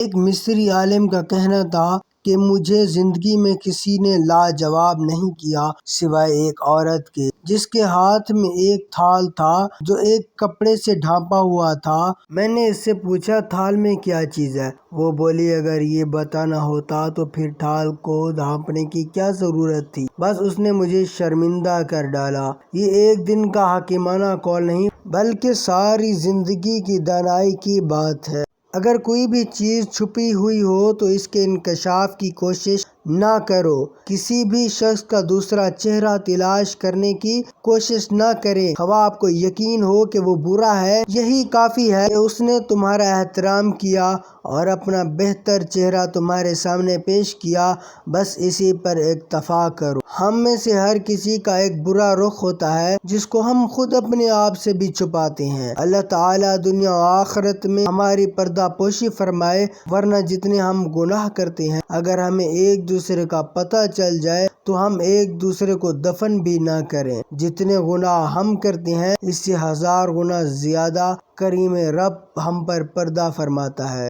ایک مصری عالم کا کہنا تھا کہ مجھے زندگی میں کسی نے لاجواب نہیں کیا سوائے ایک عورت کے جس کے ہاتھ میں ایک تھال تھا جو ایک کپڑے سے ڈھانپا ہوا تھا۔ میں نے اس سے پوچھا تھال میں کیا چیز ہے؟ وہ بولی اگر یہ بتانا ہوتا تو پھر تھال کو ڈھانپنے کی کیا ضرورت تھی، بس اس نے مجھے شرمندہ کر ڈالا۔ یہ ایک دن کا حکیمانہ قول نہیں بلکہ ساری زندگی کی دانائی کی بات ہے۔ اگر کوئی بھی چیز چھپی ہوئی ہو تو اس کے انکشاف کی کوشش نہ کرو۔ کسی بھی شخص کا دوسرا چہرہ تلاش کرنے کی کوشش نہ کریں، خواہ آپ کو یقین ہو کہ وہ برا ہے۔ یہی کافی ہے کہ اس نے تمہارا احترام کیا اور اپنا بہتر چہرہ تمہارے سامنے پیش کیا، بس اسی پر اکتفا کرو۔ ہم میں سے ہر کسی کا ایک برا رخ ہوتا ہے جس کو ہم خود اپنے آپ سے بھی چھپاتے ہیں۔ اللہ تعالیٰ دنیا و آخرت میں ہماری پردہ پوشی فرمائے، ورنہ جتنے ہم گناہ کرتے ہیں اگر ہمیں ایک دوسرے کا پتہ چل جائے تو ہم ایک دوسرے کو دفن بھی نہ کریں۔ جتنے گناہ ہم کرتے ہیں اس سے 1000 گنا زیادہ کریم رب ہم پر پردہ فرماتا ہے۔